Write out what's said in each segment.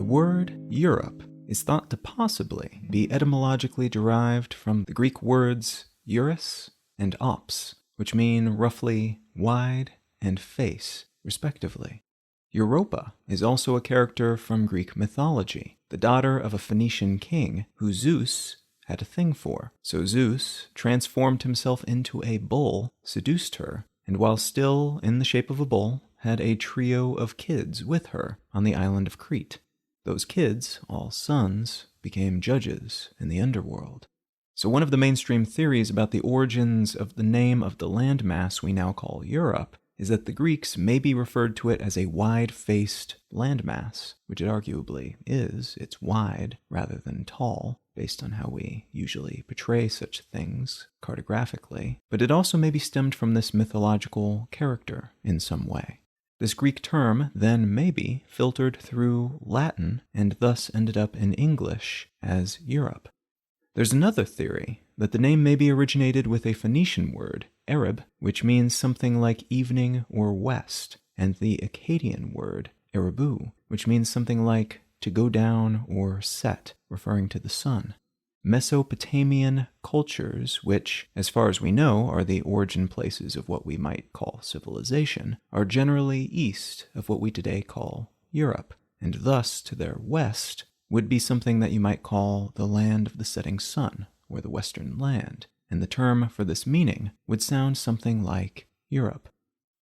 word Europe is thought to possibly be etymologically derived from the Greek words Eurus and ops, which mean roughly wide and face, respectively. Europa is also a character from Greek mythology, the daughter of a Phoenician king who Zeus had a thing for. So Zeus transformed himself into a bull, seduced her, and while still in the shape of a bull, had a trio of kids with her on the island of Crete. Those kids, all sons, became judges in the underworld. So one of the mainstream theories about the origins of the name of the landmass we now call Europe is that the Greeks maybe referred to it as a wide-faced landmass, which it arguably is. It's wide rather than tall, based on how we usually portray such things cartographically, but it also maybe stemmed from this mythological character in some way. This Greek term then maybe filtered through Latin and thus ended up in English as Europe. There's another theory that the name maybe originated with a Phoenician word, Arab, which means something like evening or west, and the Akkadian word, Arabu, which means something like to go down or set, referring to the sun. Mesopotamian cultures, which, as far as we know, are the origin places of what we might call civilization, are generally east of what we today call Europe, and thus, to their west, would be something that you might call the land of the setting sun, or the Western land, and the term for this meaning would sound something like Europe.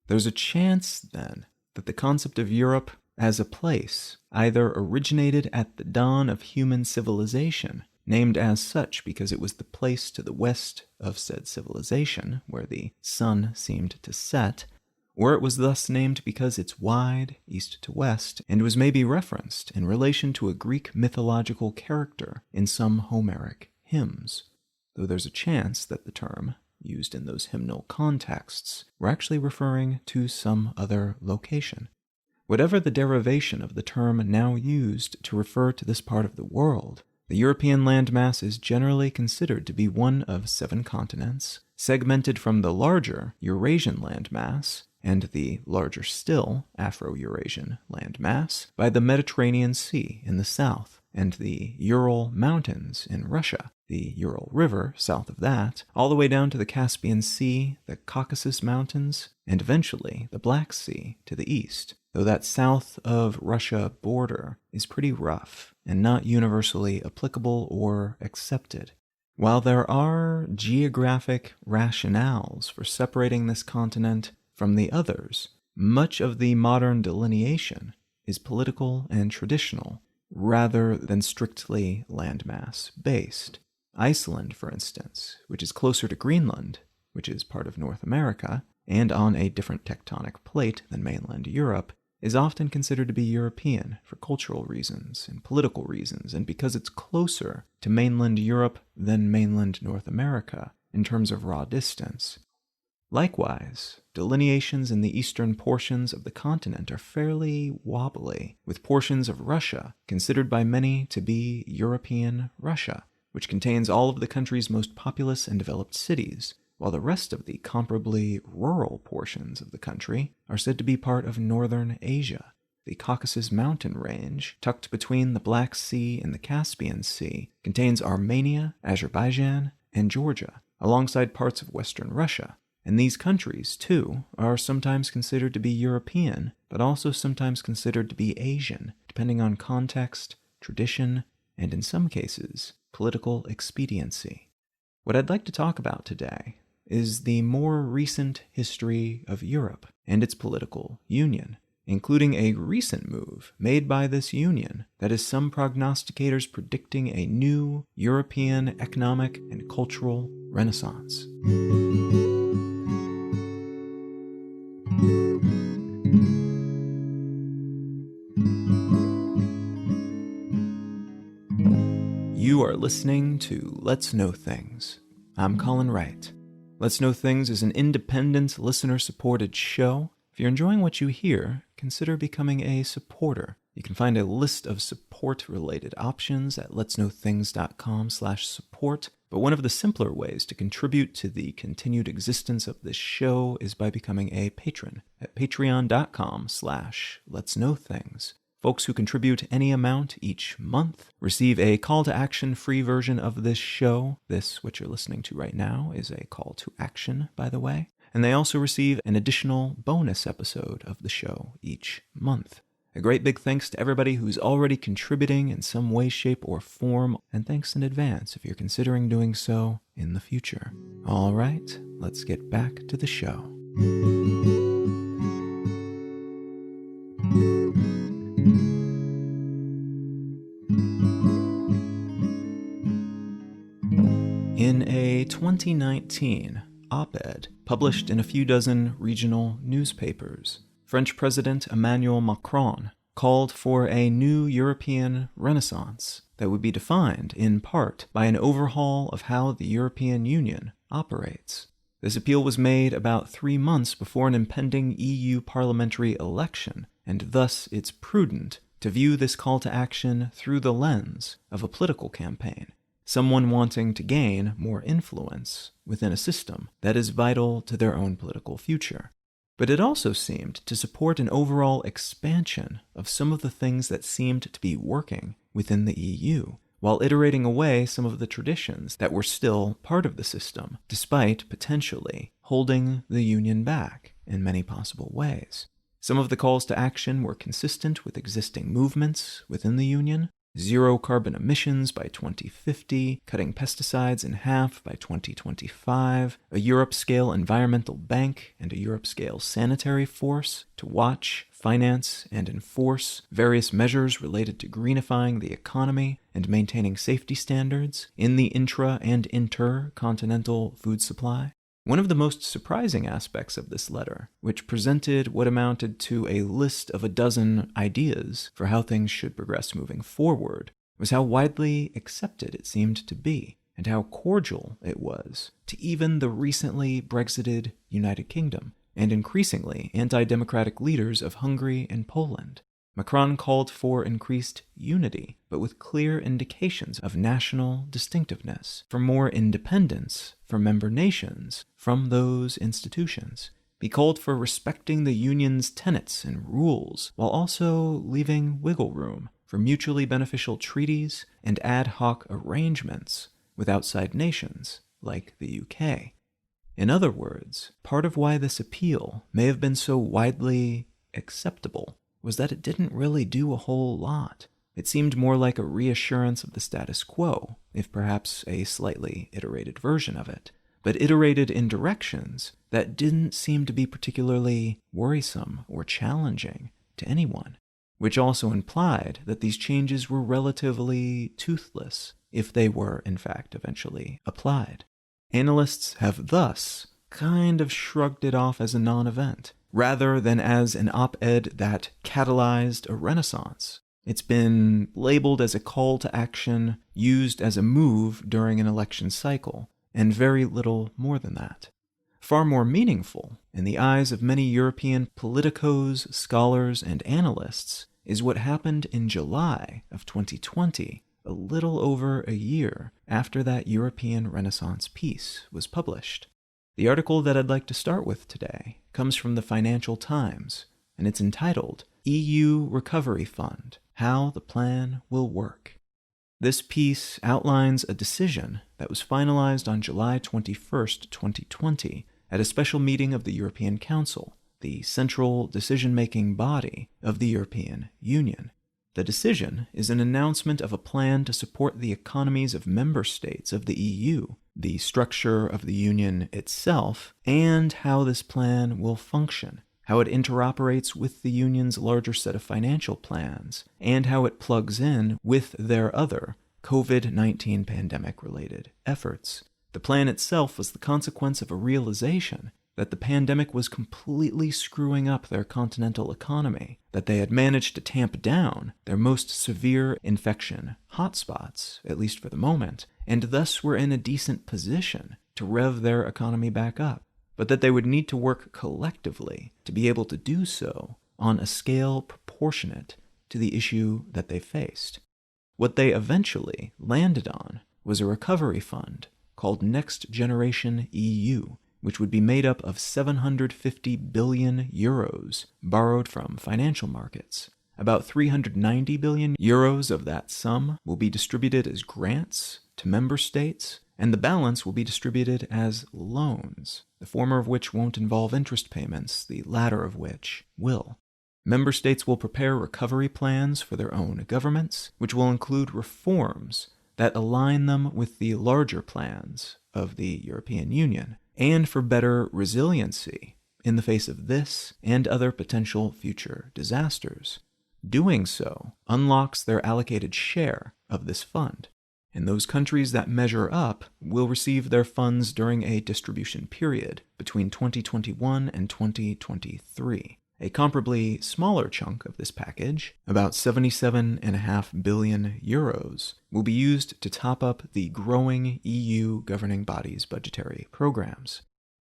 There's a chance, then, that the concept of Europe as a place either originated at the dawn of human civilization, named as such because it was the place to the west of said civilization, where the sun seemed to set, or it was thus named because it's wide, east to west, and was maybe referenced in relation to a Greek mythological character in some Homeric hymns, though there's a chance that the term, used in those hymnal contexts, were actually referring to some other location. Whatever the derivation of the term now used to refer to this part of the world, the European landmass is generally considered to be one of 7 continents, segmented from the larger Eurasian landmass, and the larger still Afro-Eurasian landmass, by the Mediterranean Sea in the south, and the Ural Mountains in Russia, the Ural River south of that, all the way down to the Caspian Sea, the Caucasus Mountains, and eventually the Black Sea to the east, though that south of Russia border is pretty rough and not universally applicable or accepted. While there are geographic rationales for separating this continent from the others, much of the modern delineation is political and traditional, rather than strictly landmass-based. Iceland, for instance, which is closer to Greenland, which is part of North America, and on a different tectonic plate than mainland Europe, is often considered to be European for cultural reasons and political reasons, and because it's closer to mainland Europe than mainland North America in terms of raw distance. Likewise, delineations in the eastern portions of the continent are fairly wobbly, with portions of Russia considered by many to be European Russia, which contains all of the country's most populous and developed cities, while the rest of the comparably rural portions of the country are said to be part of northern Asia. The Caucasus mountain range, tucked between the Black Sea and the Caspian Sea, contains Armenia, Azerbaijan, and Georgia, alongside parts of western Russia. And these countries, too, are sometimes considered to be European, but also sometimes considered to be Asian, depending on context, tradition, and in some cases, political expediency. What I'd like to talk about today is the more recent history of Europe and its political union, including a recent move made by this union that is some prognosticators predicting a new European economic and cultural renaissance. You are listening to Let's Know Things. I'm Colin Wright. Let's Know Things is an independent, listener-supported show. If you're enjoying what you hear, consider becoming a supporter. You can find a list of support-related options at letsknowthings.com/support, but one of the simpler ways to contribute to the continued existence of this show is by becoming a patron at patreon.com/letsknowthings. Folks who contribute any amount each month receive a call to action free version of this show. This, what you're listening to right now, is a call to action, by the way. And they also receive an additional bonus episode of the show each month. A great big thanks to everybody who's already contributing in some way, shape, or form, and thanks in advance if you're considering doing so in the future. All right, let's get back to the show. In a 2019 op-ed published in a few dozen regional newspapers, French President Emmanuel Macron called for a new European Renaissance that would be defined in part by an overhaul of how the European Union operates. This appeal was made about 3 months before an impending EU parliamentary election, and thus it's prudent to view this call to action through the lens of a political campaign. Someone wanting to gain more influence within a system that is vital to their own political future. But it also seemed to support an overall expansion of some of the things that seemed to be working within the EU, while iterating away some of the traditions that were still part of the system, despite potentially holding the Union back in many possible ways. Some of the calls to action were consistent with existing movements within the Union: zero carbon emissions by 2050, cutting pesticides in half by 2025, a Europe-scale environmental bank and a Europe-scale sanitary force to watch, finance, and enforce various measures related to greenifying the economy and maintaining safety standards in the intra- and intercontinental food supply. One of the most surprising aspects of this letter, which presented what amounted to a list of a dozen ideas for how things should progress moving forward, was how widely accepted it seemed to be, and how cordial it was to even the recently Brexited United Kingdom, and increasingly anti-democratic leaders of Hungary and Poland. Macron called for increased unity, but with clear indications of national distinctiveness, for more independence for member nations from those institutions. He called for respecting the Union's tenets and rules, while also leaving wiggle room for mutually beneficial treaties and ad hoc arrangements with outside nations, like the UK. In other words, part of why this appeal may have been so widely acceptable was that it didn't really do a whole lot. It seemed more like a reassurance of the status quo, if perhaps a slightly iterated version of it, but iterated in directions that didn't seem to be particularly worrisome or challenging to anyone, which also implied that these changes were relatively toothless if they were, in fact, eventually applied. Analysts have thus kind of shrugged it off as a non-event, rather than as an op-ed that catalyzed a renaissance. It's been labeled as a call to action used as a move during an election cycle, and very little more than that. Far more meaningful, in the eyes of many European politicos, scholars, and analysts, is what happened in July of 2020, a little over a year after that European Renaissance piece was published. The article that I'd like to start with today comes from the Financial Times, and it's entitled EU Recovery Fund: How the Plan Will Work. This piece outlines a decision that was finalized on July 21st, 2020, at a special meeting of the European Council, the central decision-making body of the European Union. The decision is an announcement of a plan to support the economies of member states of the EU, the structure of the Union itself, and how this plan will function, how it interoperates with the Union's larger set of financial plans, and how it plugs in with their other COVID-19 pandemic-related efforts. The plan itself was the consequence of a realization that the pandemic was completely screwing up their continental economy, that they had managed to tamp down their most severe infection hotspots, at least for the moment, and thus were in a decent position to rev their economy back up, but that they would need to work collectively to be able to do so on a scale proportionate to the issue that they faced. What they eventually landed on was a recovery fund called Next Generation EU, which would be made up of 750 billion euros borrowed from financial markets, About 390 billion euros of that sum will be distributed as grants to member states, and the balance will be distributed as loans, the former of which won't involve interest payments, the latter of which will. Member states will prepare recovery plans for their own governments, which will include reforms that align them with the larger plans of the European Union, and for better resiliency in the face of this and other potential future disasters. Doing so unlocks their allocated share of this fund, and those countries that measure up will receive their funds during a distribution period between 2021 and 2023. A comparably smaller chunk of this package, about 77.5 billion euros, will be used to top up the growing EU governing body's budgetary programs.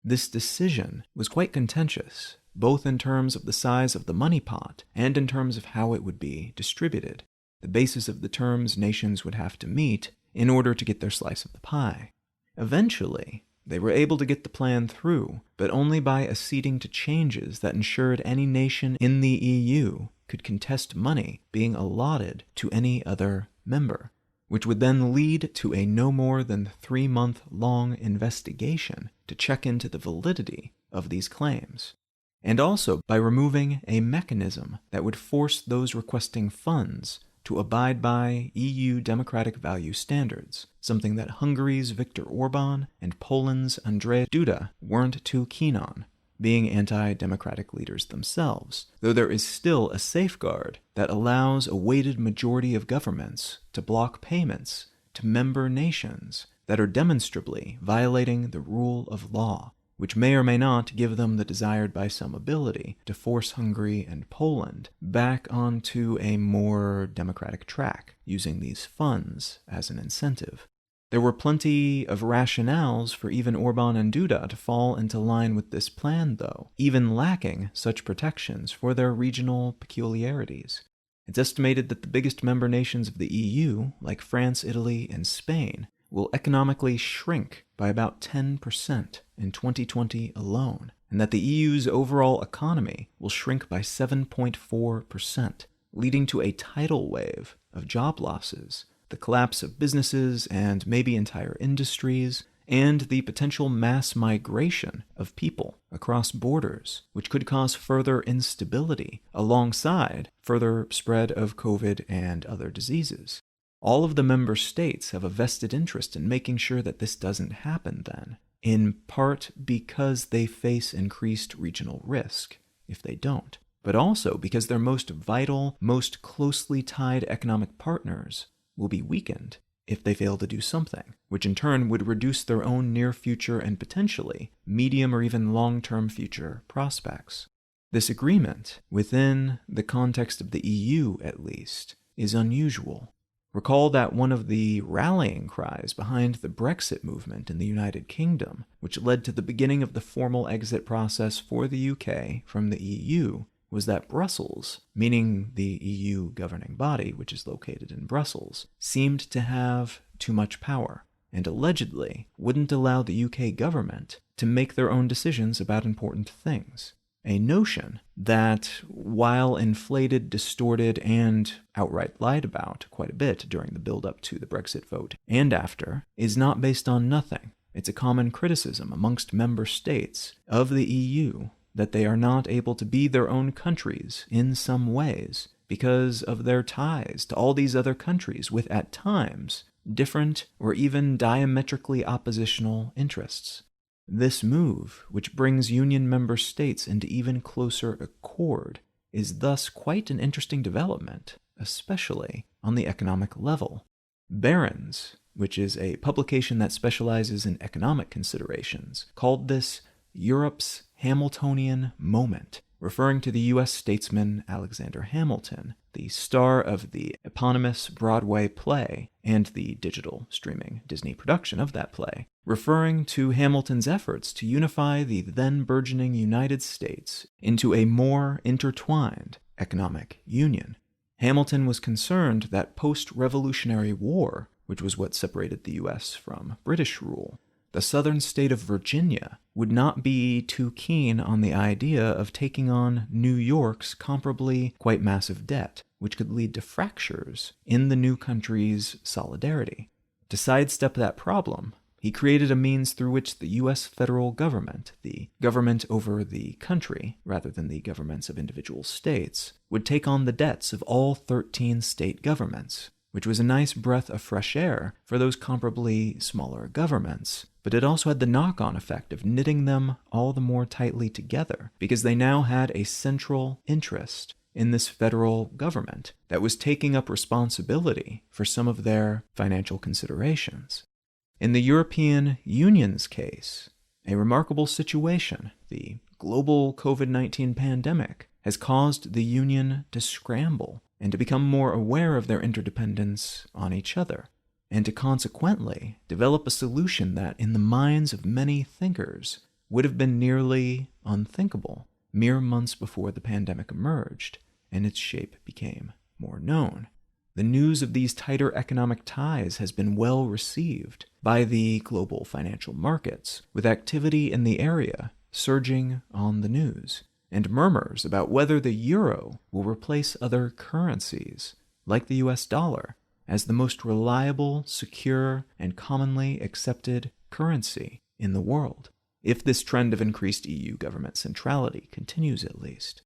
This decision was quite contentious, both in terms of the size of the money pot and in terms of how it would be distributed, the basis of the terms nations would have to meet in order to get their slice of the pie. Eventually, they were able to get the plan through, but only by acceding to changes that ensured any nation in the EU could contest money being allotted to any other member, which would then lead to a no more than 3-month-long investigation to check into the validity of these claims, and also by removing a mechanism that would force those requesting funds to abide by EU democratic value standards, something that Hungary's Viktor Orbán and Poland's Andrzej Duda weren't too keen on, being anti-democratic leaders themselves, though there is still a safeguard that allows a weighted majority of governments to block payments to member nations that are demonstrably violating the rule of law, which may or may not give them the desired by some ability to force Hungary and Poland back onto a more democratic track, using these funds as an incentive. There were plenty of rationales for even Orbán and Duda to fall into line with this plan, though, even lacking such protections for their regional peculiarities. It's estimated that the biggest member nations of the EU, like France, Italy, and Spain, will economically shrink by about 10% in 2020 alone, and that the EU's overall economy will shrink by 7.4%, leading to a tidal wave of job losses, the collapse of businesses and maybe entire industries, and the potential mass migration of people across borders, which could cause further instability alongside further spread of COVID and other diseases. All of the member states have a vested interest in making sure that this doesn't happen then, in part because they face increased regional risk if they don't, but also because their most vital, most closely tied economic partners will be weakened if they fail to do something, which in turn would reduce their own near future and potentially medium or even long-term future prospects. This agreement, within the context of the EU at least, is unusual. Recall that one of the rallying cries behind the Brexit movement in the United Kingdom, which led to the beginning of the formal exit process for the UK from the EU, was that Brussels, meaning the EU governing body, which is located in Brussels, seemed to have too much power, and allegedly wouldn't allow the UK government to make their own decisions about important things. A notion that, while inflated, distorted, and outright lied about quite a bit during the build-up to the Brexit vote and after, is not based on nothing. It's a common criticism amongst member states of the EU that they are not able to be their own countries in some ways because of their ties to all these other countries with, at times, different or even diametrically oppositional interests. This move, which brings Union member states into even closer accord, is thus quite an interesting development, especially on the economic level. Barron's, which is a publication that specializes in economic considerations, called this Europe's Hamiltonian moment, referring to the U.S. statesman Alexander Hamilton, the star of the eponymous Broadway play and the digital streaming Disney production of that play, referring to Hamilton's efforts to unify the then burgeoning United States into a more intertwined economic union. Hamilton was concerned that post-Revolutionary War, which was what separated the U.S. from British rule, the southern state of Virginia would not be too keen on the idea of taking on New York's comparably quite massive debt, which could lead to fractures in the new country's solidarity. To sidestep that problem, he created a means through which the U.S. federal government, the government over the country rather than the governments of individual states, would take on the debts of all 13 state governments, which was a nice breath of fresh air for those comparably smaller governments. But it also had the knock-on effect of knitting them all the more tightly together, because they now had a central interest in this federal government that was taking up responsibility for some of their financial considerations. In the European Union's case, a remarkable situation, the global COVID-19 pandemic, has caused the Union to scramble and to become more aware of their interdependence on each other, and to consequently develop a solution that, in the minds of many thinkers, would have been nearly unthinkable mere months before the pandemic emerged and its shape became more known. The news of these tighter economic ties has been well received by the global financial markets, with activity in the area surging on the news, and murmurs about whether the euro will replace other currencies, like the US dollar, as the most reliable, secure, and commonly accepted currency in the world, if this trend of increased EU government centrality continues at least.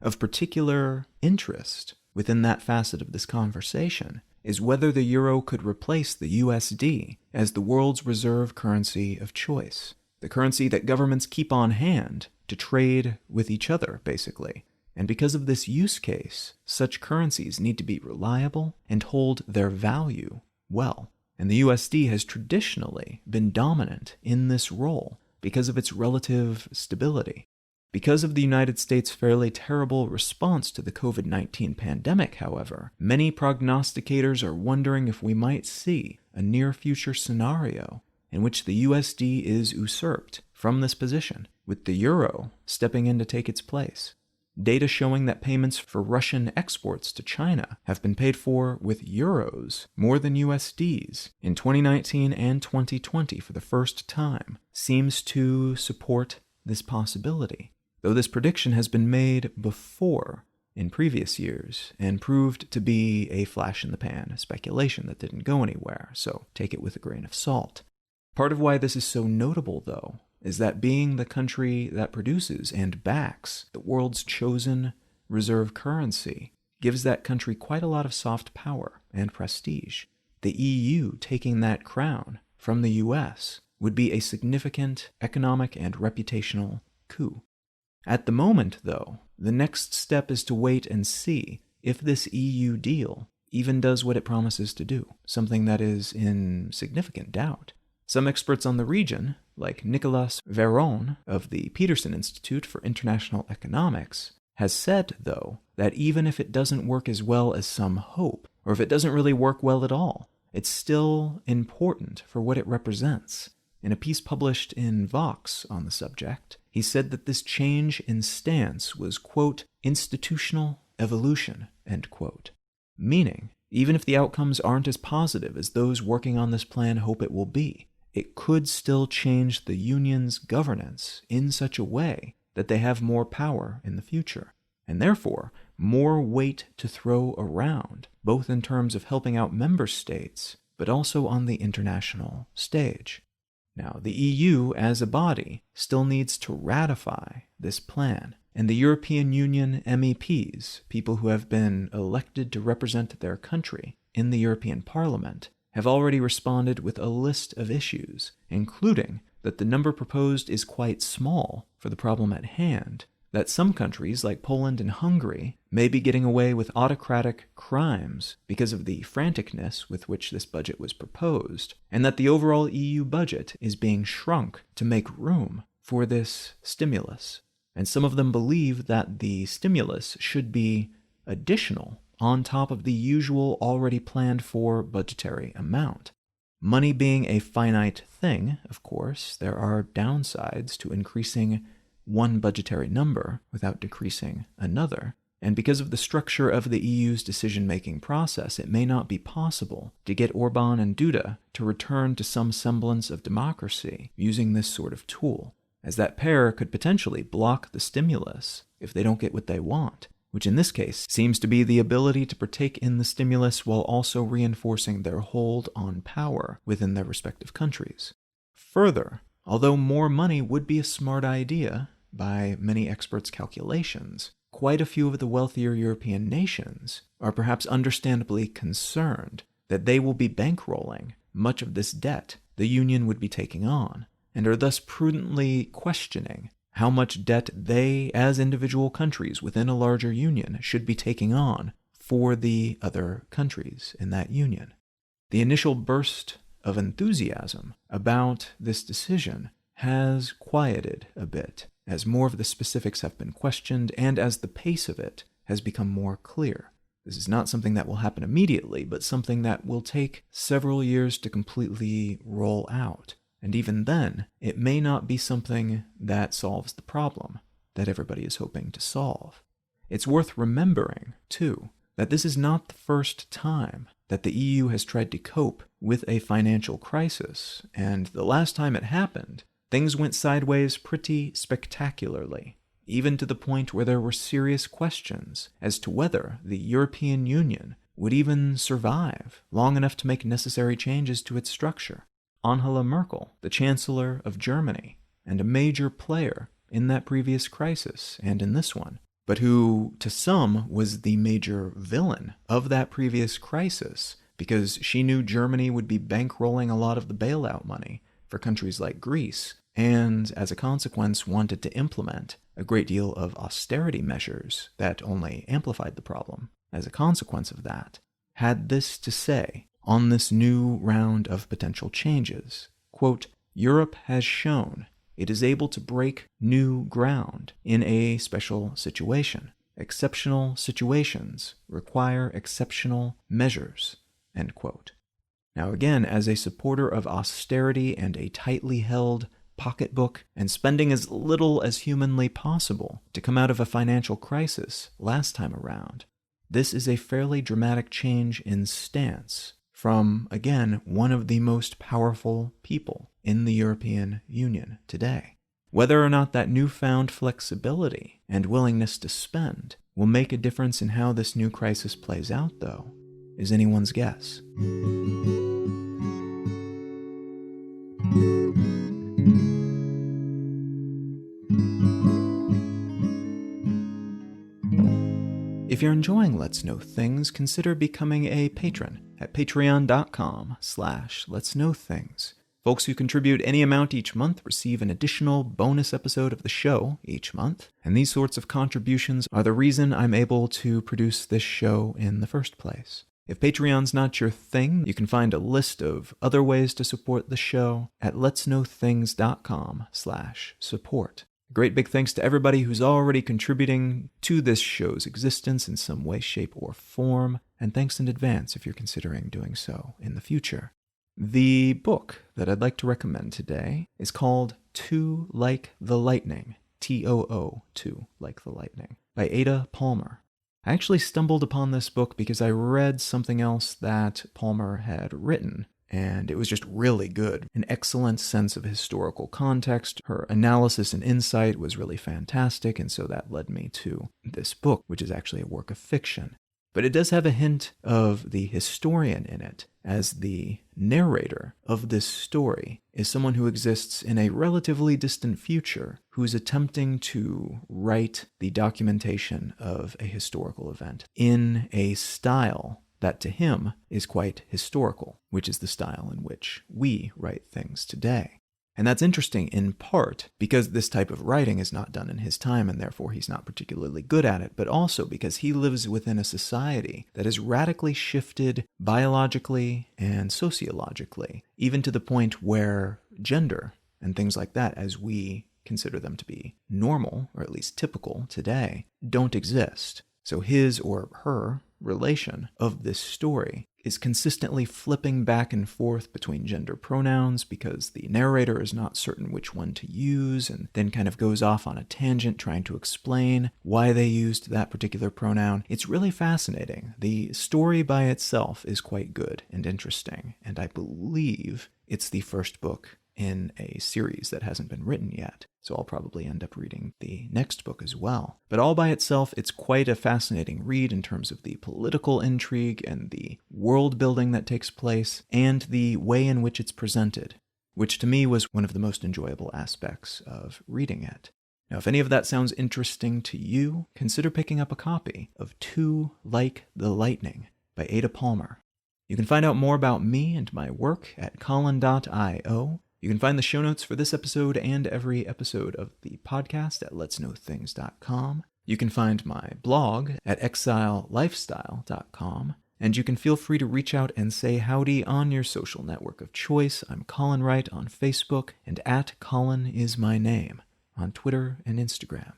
Of particular interest within that facet of this conversation is whether the euro could replace the USD as the world's reserve currency of choice, the currency that governments keep on hand to trade with each other, basically. And because of this use case, such currencies need to be reliable and hold their value well. And the USD has traditionally been dominant in this role because of its relative stability. Because of the United States' fairly terrible response to the COVID-19 pandemic, however, many prognosticators are wondering if we might see a near-future scenario in which the USD is usurped from this position, with the euro stepping in to take its place. Data showing that payments for Russian exports to China have been paid for with euros more than USDs in 2019 and 2020 for the first time seems to support this possibility, though this prediction has been made before in previous years and proved to be a flash-in-the-pan speculation that didn't go anywhere, so take it with a grain of salt. Part of why this is so notable, though, is that being the country that produces and backs the world's chosen reserve currency gives that country quite a lot of soft power and prestige. The EU taking that crown from the US would be a significant economic and reputational coup. At the moment, though, the next step is to wait and see if this EU deal even does what it promises to do, something that is in significant doubt. Some experts on the region, like Nicolas Véron of the Peterson Institute for International Economics, has said, though, that even if it doesn't work as well as some hope, or if it doesn't really work well at all, it's still important for what it represents. In a piece published in Vox on the subject, he said that this change in stance was, quote, institutional evolution, end quote. Meaning, even if the outcomes aren't as positive as those working on this plan hope it will be, it could still change the union's governance in such a way that they have more power in the future, and therefore more weight to throw around, both in terms of helping out member states, but also on the international stage. Now, the EU as a body still needs to ratify this plan, and the European Union MEPs, people who have been elected to represent their country in the European Parliament, have already responded with a list of issues, including that the number proposed is quite small for the problem at hand, that some countries like Poland and Hungary may be getting away with autocratic crimes because of the franticness with which this budget was proposed, and that the overall EU budget is being shrunk to make room for this stimulus. And some of them believe that the stimulus should be additional on top of the usual already planned for budgetary amount. Money being a finite thing, of course, there are downsides to increasing one budgetary number without decreasing another, And because of the structure of the EU's decision-making process, it may not be possible to get Orban and Duda to return to some semblance of democracy using this sort of tool, as that pair could potentially block the stimulus if they don't get what they want, which in this case seems to be the ability to partake in the stimulus while also reinforcing their hold on power within their respective countries. Further, although more money would be a smart idea by many experts' calculations, quite a few of the wealthier European nations are perhaps understandably concerned that they will be bankrolling much of this debt the Union would be taking on, and are thus prudently questioning how much debt they, as individual countries within a larger union, should be taking on for the other countries in that union. The initial burst of enthusiasm about this decision has quieted a bit, as more of the specifics have been questioned and as the pace of it has become more clear. This is not something that will happen immediately, but something that will take several years to completely roll out. And even then, it may not be something that solves the problem that everybody is hoping to solve. It's worth remembering, too, that this is not the first time that the EU has tried to cope with a financial crisis, and the last time it happened, things went sideways pretty spectacularly, even to the point where there were serious questions as to whether the European Union would even survive long enough to make necessary changes to its structure. Angela Merkel, the Chancellor of Germany, and a major player in that previous crisis and in this one, but who, to some, was the major villain of that previous crisis because she knew Germany would be bankrolling a lot of the bailout money for countries like Greece, and as a consequence wanted to implement a great deal of austerity measures that only amplified the problem. As a consequence of that, had this to say on this new round of potential changes, quote, "Europe has shown it is able to break new ground in a special situation. Exceptional situations require exceptional measures," end quote. Now again, as a supporter of austerity and a tightly held pocketbook and spending as little as humanly possible to come out of a financial crisis last time around, this is a fairly dramatic change in stance from, again, one of the most powerful people in the European Union today. Whether or not that newfound flexibility and willingness to spend will make a difference in how this new crisis plays out, though, is anyone's guess. If you're enjoying Let's Know Things, consider becoming a patron at patreon.com/letsknowthings. Folks who contribute any amount each month receive an additional bonus episode of the show each month, and these sorts of contributions are the reason I'm able to produce this show in the first place. If Patreon's not your thing, you can find a list of other ways to support the show at letsknowthings.com/support. A great big thanks to everybody who's already contributing to this show's existence in some way, shape, or form, and thanks in advance if you're considering doing so in the future. The book that I'd like to recommend today is called Too Like the Lightning, T-O-O, Too Like the Lightning, by Ada Palmer. I actually stumbled upon this book because I read something else that Palmer had written, and it was just really good. An excellent sense of historical context. Her analysis and insight was really fantastic, and so that led me to this book, which is actually a work of fiction. But it does have a hint of the historian in it, as the narrator of this story is someone who exists in a relatively distant future who's attempting to write the documentation of a historical event in a style that to him is quite historical, which is the style in which we write things today. And that's interesting in part because this type of writing is not done in his time and therefore he's not particularly good at it, but also because he lives within a society that has radically shifted biologically and sociologically, even to the point where gender and things like that, as we consider them to be normal, or at least typical today, don't exist. So his or her relation of this story is consistently flipping back and forth between gender pronouns because the narrator is not certain which one to use and then kind of goes off on a tangent trying to explain why they used that particular pronoun. It's really fascinating. The story by itself is quite good and interesting, and I believe it's the first book in a series that hasn't been written yet, so I'll probably end up reading the next book as well. But all by itself, it's quite a fascinating read in terms of the political intrigue and the world building that takes place, and the way in which it's presented, which to me was one of the most enjoyable aspects of reading it. Now, if any of that sounds interesting to you, consider picking up a copy of Two Like the Lightning by Ada Palmer. You can find out more about me and my work at colin.io. You can find the show notes for this episode and every episode of the podcast at letsknowthings.com. You can find my blog at exilelifestyle.com. And you can feel free to reach out and say howdy on your social network of choice. I'm Colin Wright on Facebook and at Colin is my name on Twitter and Instagram.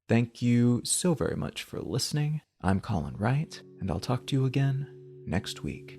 Thank you so very much for listening. I'm Colin Wright, and I'll talk to you again next week.